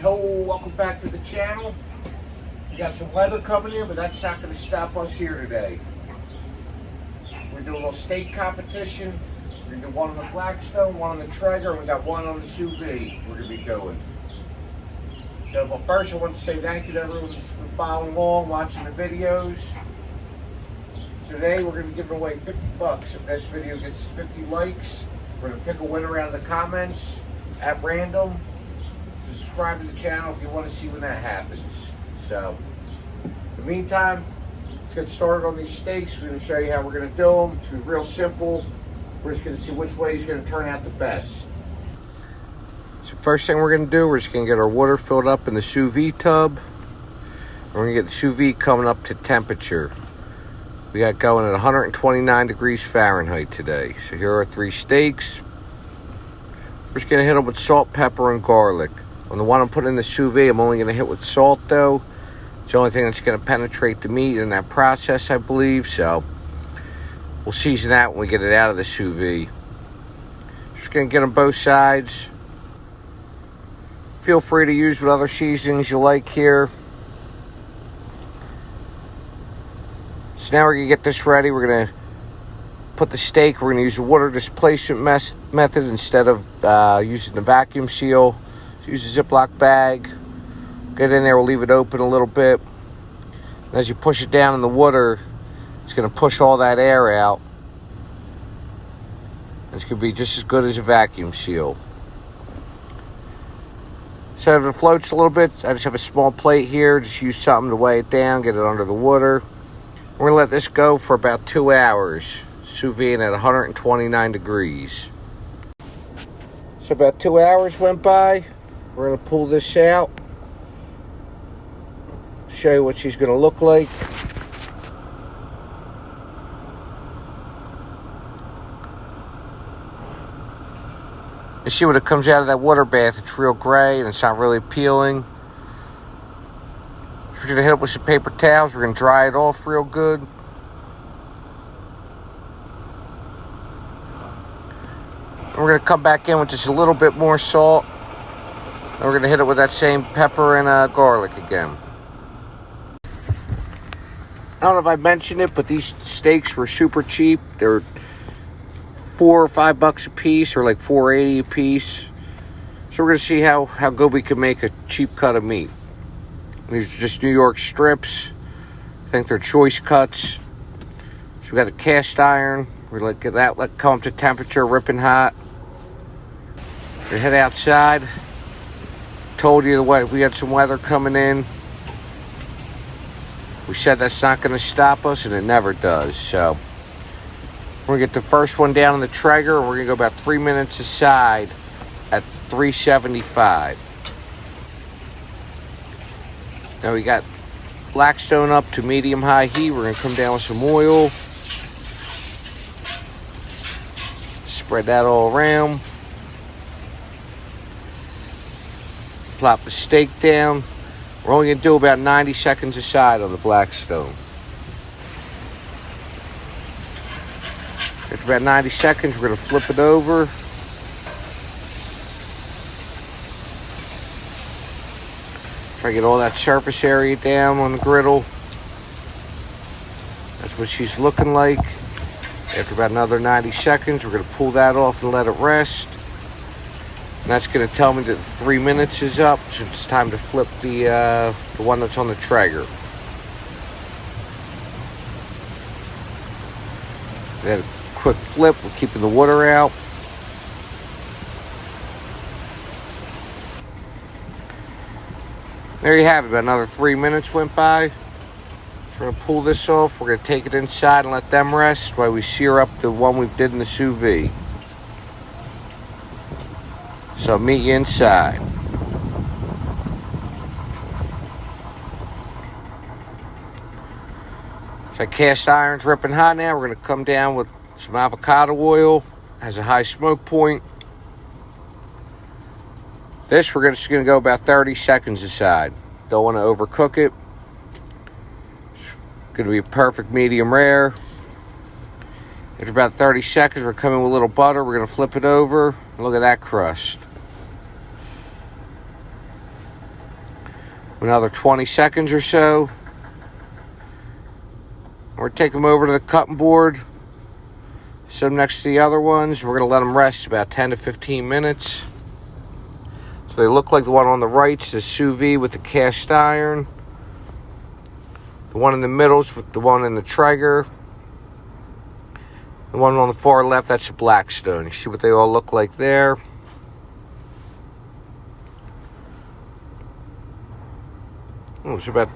Yo, welcome back to the channel. We got some weather coming in, but that's not going to stop us here today. We're doing a little steak competition. We're going to do one on the Blackstone, one on the Traeger, and we got one on the Sous vide we're going to be doing. So, but first I want to say thank you to everyone that's been following along, watching the videos. Today we're going to be giving away $50. If this video gets 50 likes, we're going to pick a winner out of the comments at random. Subscribe to the channel if you want to see when that happens. So, in the meantime, let's get started on these steaks. We're going to show you how we're going to do them. It's going to be real simple. We're just going to see which way is going to turn out the best. So first thing we're going to do, we're just going to get our water filled up in the sous vide tub. We're going to get the sous vide coming up to temperature. We got going at 129 degrees Fahrenheit today. So here are 3 steaks. We're just going to hit them with salt, pepper, and garlic. On the one I'm putting in the sous vide, I'm only going to hit with salt, though. It's the only thing that's going to penetrate the meat in that process, I believe. So we'll season that when we get it out of the sous vide. Just going to get them both sides. Feel free to use what other seasonings you like here. So now we're going to get this ready. We're going to put the steak. We're going to use the water displacement method instead of using the vacuum seal. So use a Ziploc bag. Get in there. We'll leave it open a little bit. And as you push it down in the water, it's going to push all that air out. It's going to be just as good as a vacuum seal. So if it floats a little bit, I just have a small plate here. Just use something to weigh it down, get it under the water. We're going to let this go for about 2 hours. Sous vide at 129 degrees. So about 2 hours went by. We're going to pull this out. Show you what she's going to look like. You see when it comes out of that water bath, it's real gray and it's not really peeling. We're going to hit it with some paper towels. We're going to dry it off real good. And we're going to come back in with just a little bit more salt. And we're going to hit it with that same pepper and garlic again. I don't know if I mentioned it, but these steaks were super cheap. They're $4 or $5 a piece, or like $4.80 a piece. So we're going to see how good we can make a cheap cut of meat. These are just New York strips. I think they're choice cuts. So we got the cast iron. We're going to get that let come up to temperature, ripping hot. We head outside. Told you the way we had some weather coming in. We said that's not going to stop us, and it never does. So we're going to get the first one down on the Traeger. We're going to go about 3 minutes aside at 375. Now we got Blackstone up to medium-high heat. We're going to come down with some oil. Spread that all around. Plop the steak down. We're only going to do about 90 seconds aside on the Blackstone. After about 90 seconds, we're going to flip it over. Try to get all that surface area down on the griddle. That's what she's looking like. After about another 90 seconds, we're going to pull that off and let it rest. And that's going to tell me that 3 minutes is up, so it's time to flip the one that's on the Traeger. Then a quick flip, we're keeping the water out. There you have it. About another 3 minutes went by. We're going to pull this off. We're going to take it inside and let them rest while we sear up the one we did in the sous vide. So meet you inside. So cast iron's ripping hot now. We're going to come down with some avocado oil. Has a high smoke point. This we're just going to go about 30 seconds aside. Don't want to overcook it. It's going to be a perfect medium rare. After about 30 seconds, we're coming with a little butter. We're going to flip it over. Look at that crust. Another 20 seconds or so. We're taking them over to the cutting board. Set them next to the other ones. We're going to let them rest about 10 to 15 minutes. So they look like the one on the right's the sous vide with the cast iron. The one in the middle's with the one in the Traeger. The one on the far left, that's a Blackstone. You see what they all look like there. It's about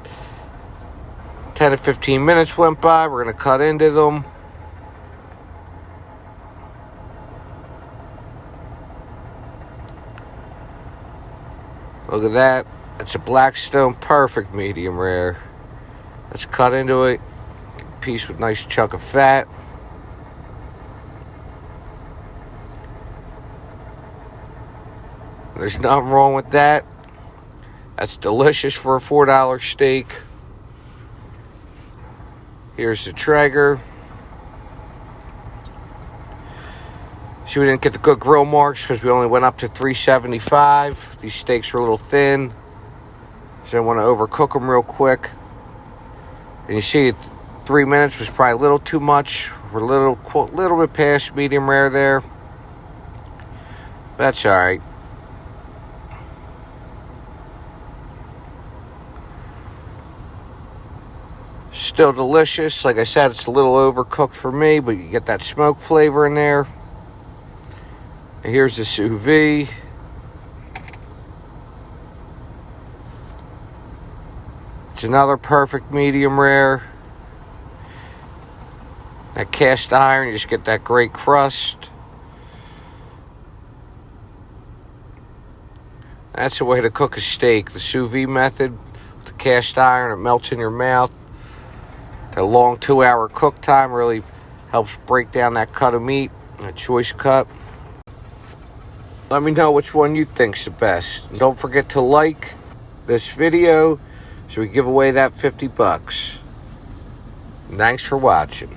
10 to 15 minutes went by. We're going to cut into them. Look at that. It's a Blackstone, perfect medium rare. Let's cut into it. Piece with nice chunk of fat. There's nothing wrong with that. That's delicious for a $4 steak. Here's the Traeger. See, we didn't get the good grill marks because we only went up to 375. These steaks are a little thin, so I want to overcook them real quick. And you see, 3 minutes was probably a little too much. We're a little bit past medium rare there. That's all right. Still delicious. Like I said, it's a little overcooked for me, but you get that smoke flavor in there. And here's the sous vide. It's another perfect medium rare. That cast iron, you just get that great crust. That's the way to cook a steak. The sous vide method with the cast iron, it melts in your mouth. That long 2-hour cook time really helps break down that cut of meat, a choice cut. Let me know which one you think's the best. And don't forget to like this video so we give away that $50. Thanks for watching.